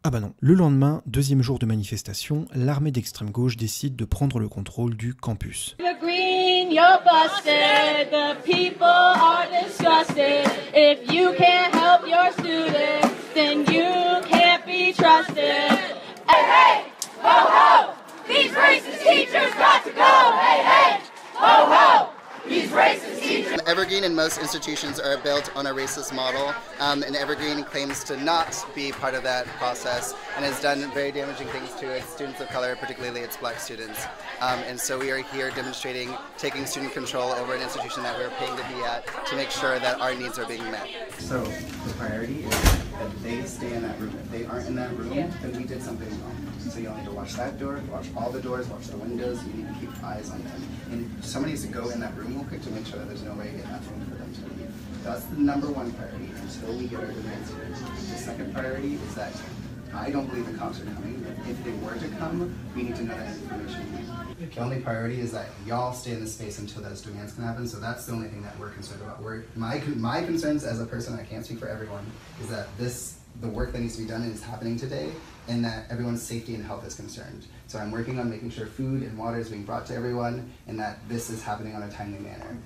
ah bah non. Le lendemain, 2e jour de manifestation, l'armée d'extrême gauche décide de prendre le contrôle du campus. The green, you're busted. The people are disgusted. If you can't help your students, then you can't be trusted. Hey, hey, ho, ho, these teachers got to go! Hey, hey! Ho, ho! These racist teachers! Evergreen and most institutions are built on a racist model, and Evergreen claims to not be part of that process and has done very damaging things to its students of color, particularly its black students. And so we are here demonstrating taking student control over an institution that we're paying to be at to make sure that our needs are being met. So the priority is that they stay in that room. If they aren't in that room, then we did something wrong. So you'll need to watch that door, watch all the doors, watch the windows. You need to keep eyes on them. And somebody needs to go in that room real quick to make sure that there's no way in that room for them to leave. That's the #1 priority until we get our demands here. The second priority is that I don't believe the cops are coming. If they were to come, we need to know that information. The only priority is that y'all stay in this space until those demands can happen. So that's the only thing that we're concerned about. My concerns as a person, I can't speak for everyone, is that the work that needs to be done is happening today, and that everyone's safety and health is concerned. So I'm working on making sure food and water is being brought to everyone, and that this is happening on a timely manner.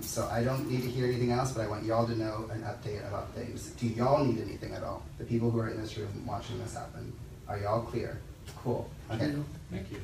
So I don't need to hear anything else, but I want y'all to know an update about things. Do y'all need anything at all? The people who are in this room watching this happen, are y'all clear? Cool. Okay. Thank you.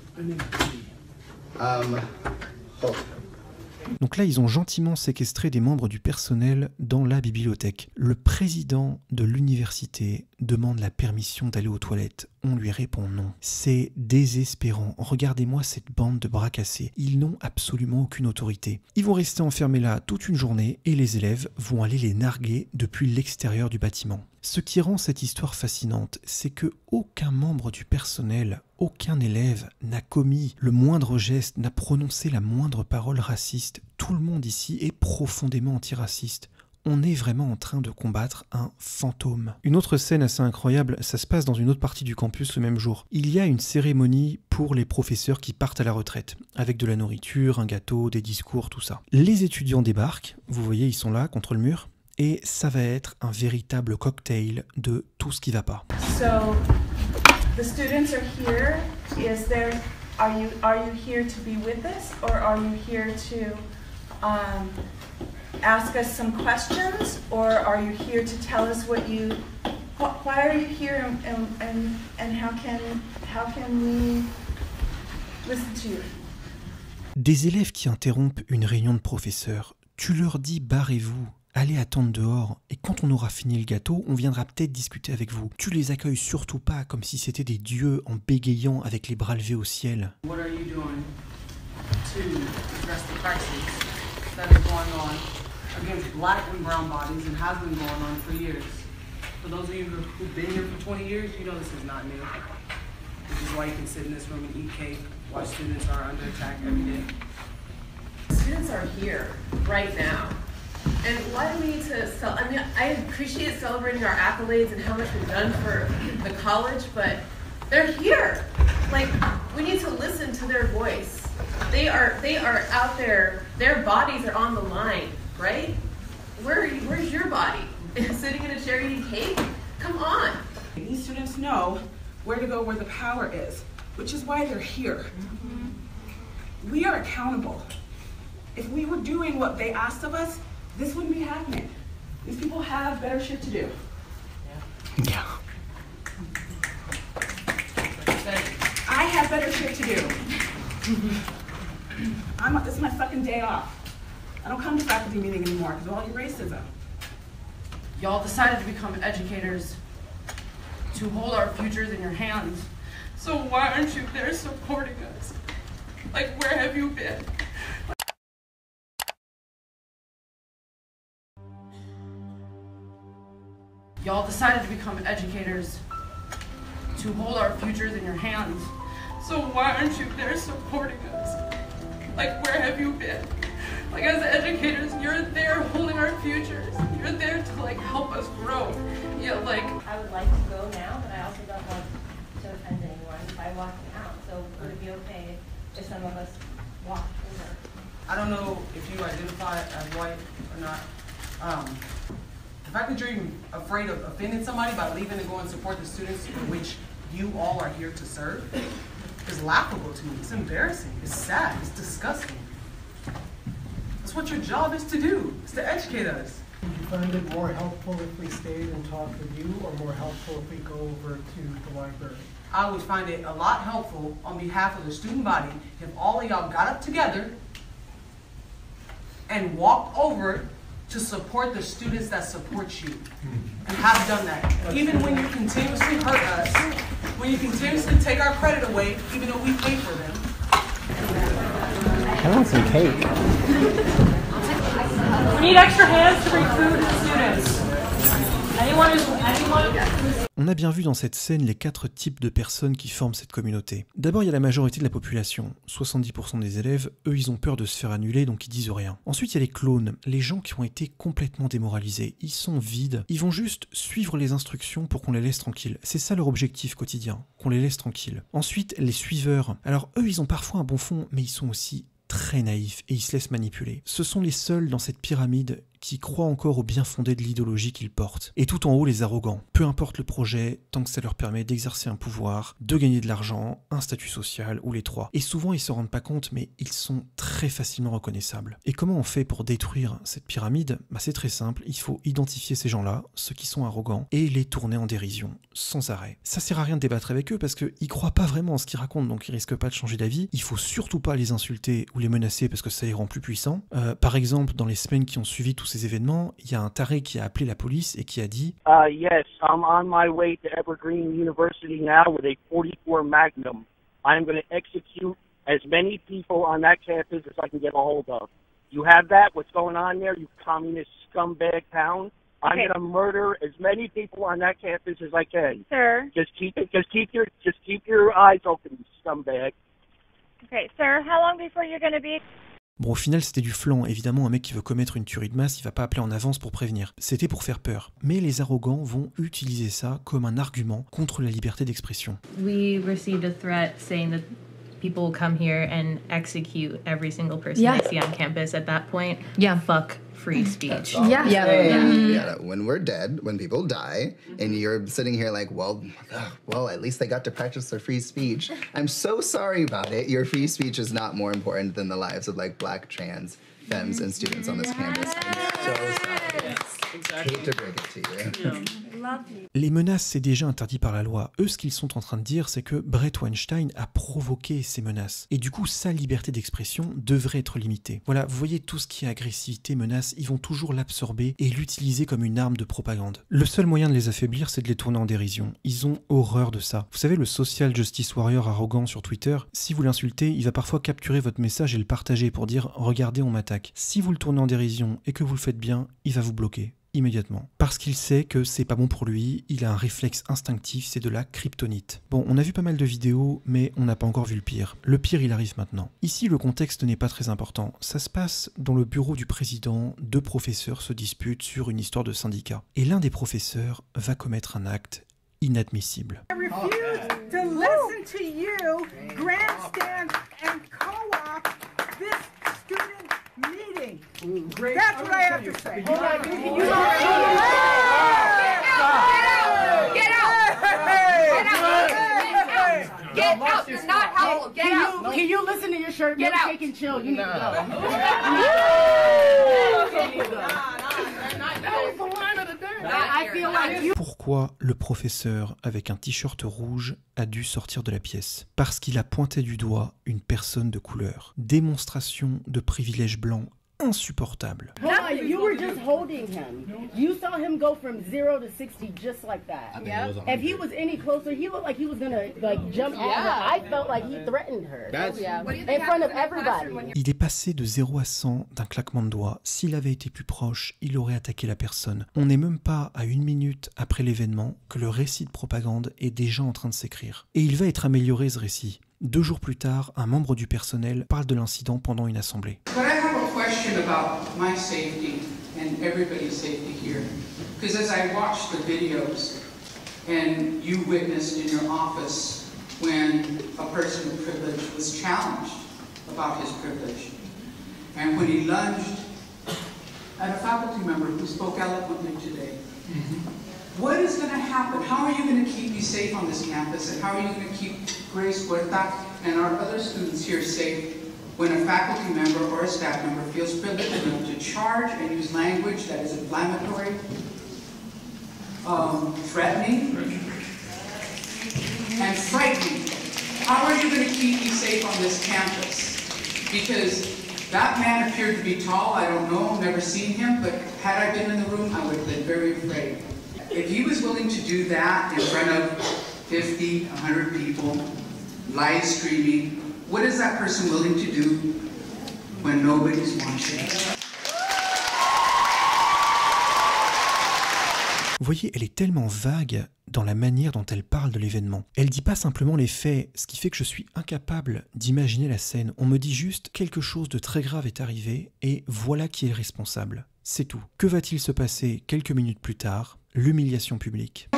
Donc là, ils ont gentiment séquestré des membres du personnel dans la bibliothèque. Le président de l'université demande la permission d'aller aux toilettes. On lui répond non. C'est désespérant. Regardez-moi cette bande de bras cassés. Ils n'ont absolument aucune autorité. Ils vont rester enfermés là toute une journée et les élèves vont aller les narguer depuis l'extérieur du bâtiment. Ce qui rend cette histoire fascinante, c'est que aucun membre du personnel, aucun élève n'a commis le moindre geste, n'a prononcé la moindre parole raciste. Tout le monde ici est profondément antiraciste. On est vraiment en train de combattre un fantôme. Une autre scène assez incroyable, ça se passe dans une autre partie du campus le même jour. Il y a une cérémonie pour les professeurs qui partent à la retraite, avec de la nourriture, un gâteau, des discours, tout ça. Les étudiants débarquent, vous voyez, ils sont là, contre le mur, et ça va être un véritable cocktail de tout ce qui va pas. So, the students are here. Are you here to be with us, or are you here to ask us some questions, or are you here to tell us why are you here, and how can we listen to you? Des élèves qui interrompent une réunion de professeurs, tu leur dis barrez-vous, allez attendre dehors, et quand on aura fini le gâteau, on viendra peut-être discuter avec vous. Tu les accueilles surtout pas comme si c'était des dieux en bégayant avec les bras levés au ciel. What are you doing to address the crisis that is going on against black and brown bodies and has been going on for years? For those of you who've been here for 20 years, you know this is not new. This is why you can sit in this room and eat cake while students are under attack every day. Students are here right now. And why do we need to I mean, I appreciate celebrating our accolades and how much we've done for the college, but they're here. Like, we need to listen to their voice. They are out there, their bodies are on the line, right? Where's your body? Sitting in a chair eating cake? Come on. These students know where to go where the power is, which is why they're here. We are accountable. If we were doing what they asked of us, this wouldn't be happening. These people have better shit to do. Yeah. I have better shit to do. This is my fucking day off. I don't come to faculty meeting anymore because of all your racism. Y'all decided to become educators to hold our futures in your hands. So why aren't you there supporting us? Like, where have you been? Y'all decided to become educators to hold our futures in your hands. So why aren't you there supporting us? Like, where have you been? Like, as educators, you're there holding our futures. You're there to, like, help us grow. Yeah, like... I would like to go now, but I also don't want to offend anyone by walking out. So would it be okay if some of us walk over? I don't know if you identify as white or not. The fact that you're even afraid of offending somebody by leaving and going to support the students in which you all are here to serve is laughable to me. It's embarrassing. It's sad. It's disgusting. That's what your job is to do, is to educate us. Would you find it more helpful if we stayed and talked with you, or more helpful if we go over to the library? I would find it a lot helpful on behalf of the student body if all of y'all got up together and walked over to support the students that support you, and have done that. Even when you continuously hurt us, when you continuously take our credit away, even though we pay for them. I want some cake. We need extra hands to bring food to the students. Anyone? On a bien vu dans cette scène les 4 types de personnes qui forment cette communauté. D'abord, il y a la majorité de la population. 70% des élèves, eux, ils ont peur de se faire annuler, donc ils disent rien. Ensuite, il y a les clones, les gens qui ont été complètement démoralisés. Ils sont vides. Ils vont juste suivre les instructions pour qu'on les laisse tranquilles. C'est ça leur objectif quotidien, qu'on les laisse tranquilles. Ensuite, les suiveurs. Alors, eux, ils ont parfois un bon fond, mais ils sont aussi très naïfs et ils se laissent manipuler. Ce sont les seuls dans cette pyramide qui croient encore au bien fondé de l'idéologie qu'ils portent. Et tout en haut, les arrogants. Peu importe le projet, tant que ça leur permet d'exercer un pouvoir, de gagner de l'argent, un statut social, ou les 3. Et souvent, ils se rendent pas compte, mais ils sont très facilement reconnaissables. Et comment on fait pour détruire cette pyramide? C'est très simple, il faut identifier ces gens-là, ceux qui sont arrogants, et les tourner en dérision, sans arrêt. Ça sert à rien de débattre avec eux, parce qu'ils croient pas vraiment en ce qu'ils racontent, donc ils risquent pas de changer d'avis. Il faut surtout pas les insulter ou les menacer, parce que ça les rend plus puissants. Par exemple, dans les semaines qui ont suivi tous ces événements, il y a un taré qui a appelé la police et qui a dit Yes, I'm on my way to Evergreen University now with a 44 Magnum. I'm going to execute as many people on that campus as I can get a hold of. You have that? What's going on there, you communist scumbag town? I'm going to murder as many people on that campus as I can. Sir. Just keep your eyes open, you scumbag. Okay, sir, how long before you're going to be... Bon, au final, c'était du flan. Évidemment, un mec qui veut commettre une tuerie de masse, il va pas appeler en avance pour prévenir. C'était pour faire peur. Mais les arrogants vont utiliser ça comme un argument contre la liberté d'expression. We received a threat saying that people will come here and execute every single person they see on campus. At that point, fuck free speech. When we're dead, when people die, and you're sitting here like, well, at least they got to practice their free speech. I'm so sorry about it. Your free speech is not more important than the lives of like black, trans, femmes, and students on this campus. I'm so sorry. Hate to break it to you. Les menaces, c'est déjà interdit par la loi. Eux, ce qu'ils sont en train de dire, c'est que Bret Weinstein a provoqué ces menaces. Et du coup, sa liberté d'expression devrait être limitée. Voilà, vous voyez, tout ce qui est agressivité, menace, ils vont toujours l'absorber et l'utiliser comme une arme de propagande. Le seul moyen de les affaiblir, c'est de les tourner en dérision. Ils ont horreur de ça. Vous savez, le social justice warrior arrogant sur Twitter, si vous l'insultez, il va parfois capturer votre message et le partager pour dire « Regardez, on m'attaque ». Si vous le tournez en dérision et que vous le faites bien, il va vous bloquer. Immédiatement. Parce qu'il sait que c'est pas bon pour lui, il a un réflexe instinctif, c'est de la kryptonite. Bon, on a vu pas mal de vidéos, mais on n'a pas encore vu le pire. Le pire, il arrive maintenant. Ici, le contexte n'est pas très important. Ça se passe dans le bureau du président, 2 professeurs se disputent sur une histoire de syndicat. Et l'un des professeurs va commettre un acte inadmissible. I refuse to listen to you grandstand and co-op this student meeting. That's what I have to say. Get out! You're not helpful. Get out! Can you listen to your shirt? Get out! Take and chill. You need to go. Pourquoi le professeur avec un t-shirt rouge a dû sortir de la pièce? Parce qu'il a pointé du doigt une personne de couleur. Démonstration de privilège blanc insupportable. You were just holding him. You saw him go from 0 to 60 just like that. If he was any closer, he looked like he was gonna like jump at her. I felt like he threatened her. In front of everybody. Il est passé de 0 à 100 d'un claquement de doigts. S'il avait été plus proche, il aurait attaqué la personne. On n'est même pas à 1 minute après l'événement que le récit de propagande est déjà en train de s'écrire. Et il va être amélioré ce récit. 2 jours plus tard, un membre du personnel parle de l'incident pendant une assemblée. But I have a question about my safety and everybody's safety here. Because as I watched the videos and you witnessed in your office when a person of privilege was challenged about his privilege, and when he lunged at a faculty member who spoke eloquently today. What is going to happen? How are you going to keep me safe on this campus? And how are you going to keep Grace Huerta and our other students here safe when a faculty member or a staff member feels privileged enough to charge and use language that is inflammatory, threatening, and frightening. How are you going to keep me safe on this campus? Because that man appeared to be tall. I don't know, never seen him, but had I been in the room, I would have been very afraid. If he was willing to do that in front of 50, 100 people, live streaming, what is that person willing to do when nobody's watching? Vous voyez, elle est tellement vague dans la manière dont elle parle de l'événement. Elle dit pas simplement les faits, ce qui fait que je suis incapable d'imaginer la scène. On me dit juste quelque chose de très grave est arrivé et voilà qui est responsable. C'est tout. Que va-t-il se passer quelques minutes plus tard? L'humiliation publique.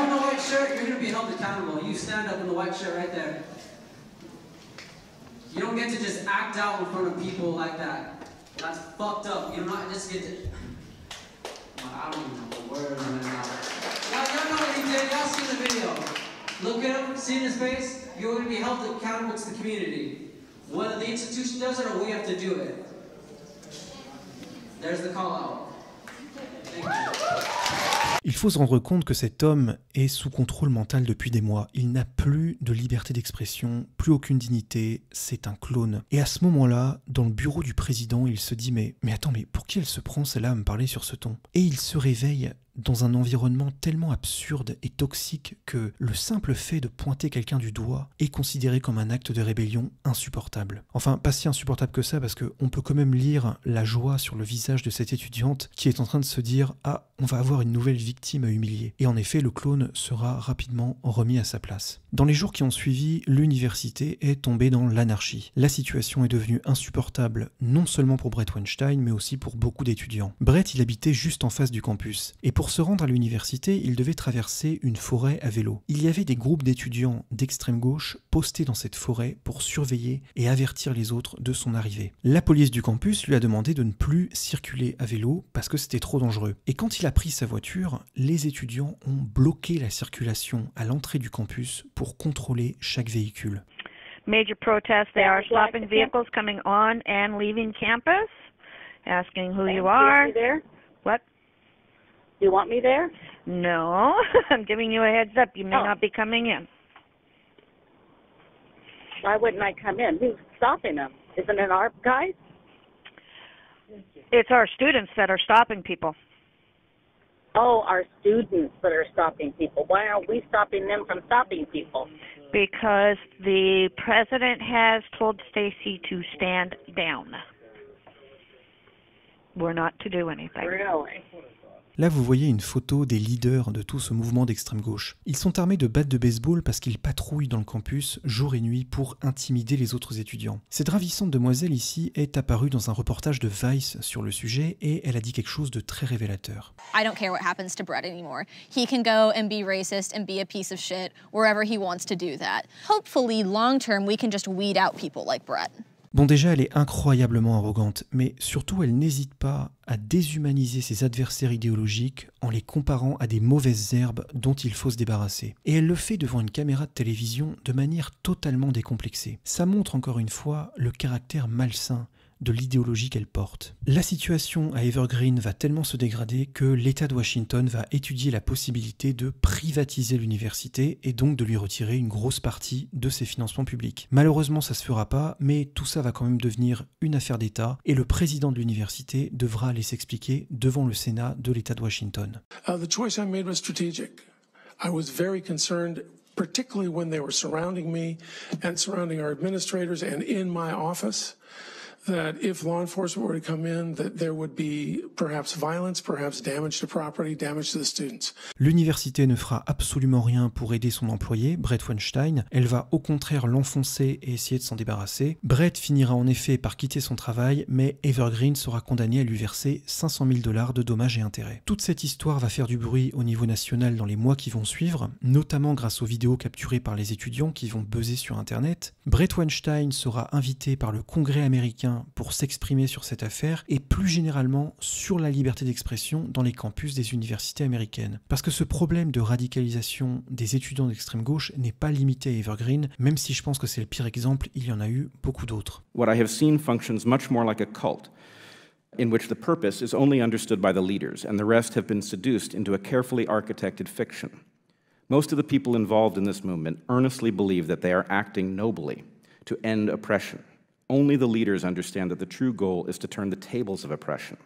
You don't get to just act out in front of people like that. That's fucked up. You don't just get to... I don't even know the word right now. Y'all know what he did. Y'all seen the video. Look at him, see his face. You're going to be held accountable to the community. Whether the institution does it or we have to do it. There's the call out. Thank you. Il faut se rendre compte que cet homme est sous contrôle mental depuis des mois. Il n'a plus de liberté d'expression, plus aucune dignité, c'est un clone. Et à ce moment-là, dans le bureau du président, il se dit mais attends, mais pour qui elle se prend celle-là à me parler sur ce ton? Et il se réveille dans un environnement tellement absurde et toxique que le simple fait de pointer quelqu'un du doigt est considéré comme un acte de rébellion insupportable. Enfin, pas si insupportable que ça, parce qu'on peut quand même lire la joie sur le visage de cette étudiante qui est en train de se dire « Ah, on va avoir une nouvelle victime à humilier ». Et en effet, le clone sera rapidement remis à sa place. Dans les jours qui ont suivi, l'université est tombée dans l'anarchie. La situation est devenue insupportable, non seulement pour Brett Weinstein, mais aussi pour beaucoup d'étudiants. Brett, il habitait juste en face du campus. Et pour se rendre à l'université, il devait traverser une forêt à vélo. Il y avait des groupes d'étudiants d'extrême gauche postés dans cette forêt pour surveiller et avertir les autres de son arrivée. La police du campus lui a demandé de ne plus circuler à vélo parce que c'était trop dangereux. Et quand il a pris sa voiture, les étudiants ont bloqué la circulation à l'entrée du campus pour contrôler chaque véhicule. Major protests, they are stopping vehicles coming on and leaving campus, asking who you are. What? You want me there? No, I'm giving you a heads up. You may not be coming in. Why wouldn't I come in? Who's stopping them? Isn't it our guys? It's our students that are stopping people. Oh, our students that are stopping people. Why aren't we stopping them from stopping people? Because the president has told Stacy to stand down. We're not to do anything. Really? Là, vous voyez une photo des leaders de tout ce mouvement d'extrême gauche. Ils sont armés de battes de baseball parce qu'ils patrouillent dans le campus jour et nuit pour intimider les autres étudiants. Cette ravissante demoiselle ici est apparue dans un reportage de Vice sur le sujet et elle a dit quelque chose de très révélateur. I don't care what happens to Brett anymore. He can go and be racist and be a piece of shit wherever he wants to do that. Hopefully, long term, we can just weed out people like Brett. Bon, déjà, elle est incroyablement arrogante, mais surtout, elle n'hésite pas à déshumaniser ses adversaires idéologiques en les comparant à des mauvaises herbes dont il faut se débarrasser. Et elle le fait devant une caméra de télévision de manière totalement décomplexée. Ça montre encore une fois le caractère malsain de l'idéologie qu'elle porte. La situation à Evergreen va tellement se dégrader que l'État de Washington va étudier la possibilité de privatiser l'université et donc de lui retirer une grosse partie de ses financements publics. Malheureusement, ça se fera pas, mais tout ça va quand même devenir une affaire d'État et le président de l'université devra aller s'expliquer devant le Sénat de l'État de Washington. The choice I made was strategic. I was very concerned, particularly when they were surrounding me and surrounding our administrators and in my office, that if law enforcement were to come in, that there would be perhaps violence, perhaps damage to property, damage to the students. L'université ne fera absolument rien pour aider son employé, Brett Weinstein. Elle va au contraire l'enfoncer et essayer de s'en débarrasser. Brett finira en effet par quitter son travail, mais Evergreen sera condamné à lui verser $500 000 de dommages et intérêts. Toute cette histoire va faire du bruit au niveau national dans les mois qui vont suivre, notamment grâce aux vidéos capturées par les étudiants qui vont buzzer sur Internet. Brett Weinstein sera invité par le Congrès américain moyens pour s'exprimer sur cette affaire et plus généralement sur la liberté d'expression dans les campus des universités américaines. Parce que ce problème de radicalisation des étudiants d'extrême gauche n'est pas limité à Evergreen, même si je pense que c'est le pire exemple, il y en a eu beaucoup d'autres. What I have seen functions much more like a cult, in which the purpose is only understood by the leaders, and the rest have been seduced into a carefully architected fiction. Most of the people involved in this movement earnestly believe that they are acting nobly to end oppression. Only the leaders understand that the true goal is to turn the tables of oppression.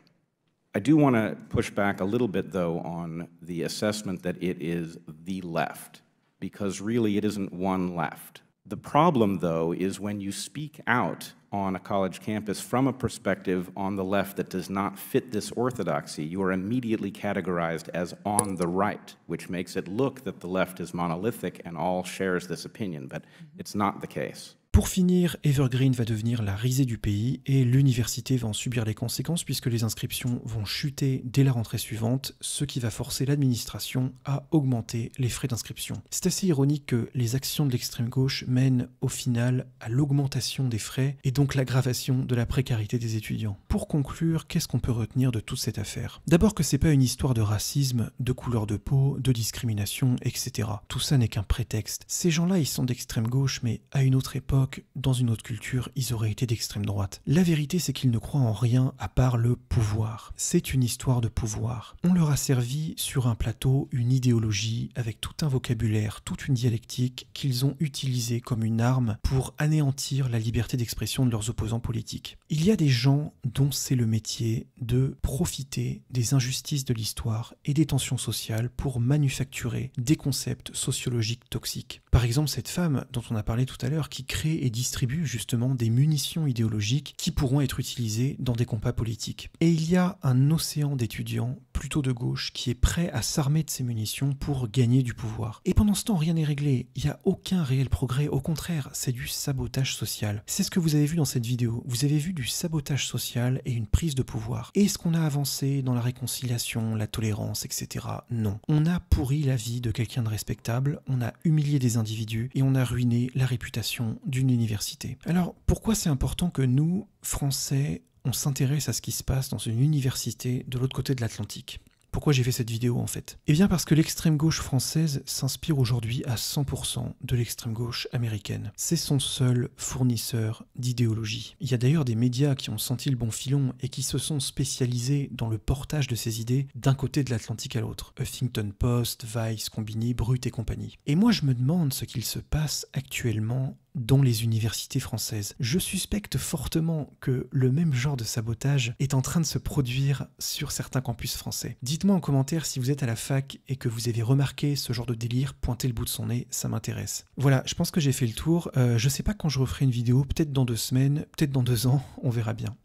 I do want to push back a little bit, though, on the assessment that it is the left, because really it isn't one left. The problem, though, is when you speak out on a college campus from a perspective on the left that does not fit this orthodoxy, you are immediately categorized as on the right, which makes it look that the left is monolithic and all shares this opinion, but it's not the case. Pour finir, Evergreen va devenir la risée du pays et l'université va en subir les conséquences puisque les inscriptions vont chuter dès la rentrée suivante, ce qui va forcer l'administration à augmenter les frais d'inscription. C'est assez ironique que les actions de l'extrême gauche mènent au final à l'augmentation des frais et donc l'aggravation de la précarité des étudiants. Pour conclure, qu'est-ce qu'on peut retenir de toute cette affaire? D'abord que c'est pas une histoire de racisme, de couleur de peau, de discrimination, etc. Tout ça n'est qu'un prétexte. Ces gens-là, ils sont d'extrême gauche, mais à une autre époque, dans une autre culture, ils auraient été d'extrême droite. La vérité, c'est qu'ils ne croient en rien à part le pouvoir. C'est une histoire de pouvoir. On leur a servi sur un plateau une idéologie avec tout un vocabulaire, toute une dialectique qu'ils ont utilisée comme une arme pour anéantir la liberté d'expression de leurs opposants politiques. Il y a des gens dont c'est le métier de profiter des injustices de l'histoire et des tensions sociales pour manufacturer des concepts sociologiques toxiques. Par exemple, cette femme dont on a parlé tout à l'heure qui crée et distribue justement des munitions idéologiques qui pourront être utilisées dans des combats politiques. Et il y a un océan d'étudiants plutôt de gauche qui est prêt à s'armer de ces munitions pour gagner du pouvoir. Et pendant ce temps, rien n'est réglé. Il n'y a aucun réel progrès. Au contraire, c'est du sabotage social. C'est ce que vous avez vu dans cette vidéo. Vous avez vu du sabotage social et une prise de pouvoir. Est-ce qu'on a avancé dans la réconciliation, la tolérance, etc. Non. On a pourri la vie de quelqu'un de respectable, on a humilié des individus et on a ruiné la réputation d'une université. Alors, pourquoi c'est important que nous, Français, on s'intéresse à ce qui se passe dans une université de l'autre côté de l'Atlantique? Pourquoi j'ai fait cette vidéo en fait? Eh bien parce que l'extrême gauche française s'inspire aujourd'hui à 100% de l'extrême gauche américaine. C'est son seul fournisseur d'idéologie. Il y a d'ailleurs des médias qui ont senti le bon filon et qui se sont spécialisés dans le portage de ces idées d'un côté de l'Atlantique à l'autre. Huffington Post, Vice, Combini, Brut et compagnie. Et moi je me demande ce qu'il se passe actuellement dans les universités françaises. Je suspecte fortement que le même genre de sabotage est en train de se produire sur certains campus français. Dites-moi en commentaire si vous êtes à la fac et que vous avez remarqué ce genre de délire, pointez le bout de son nez, ça m'intéresse. Voilà, je pense que j'ai fait le tour. Je sais pas quand je referai une vidéo, peut-être dans 2 semaines, peut-être dans 2 ans, on verra bien.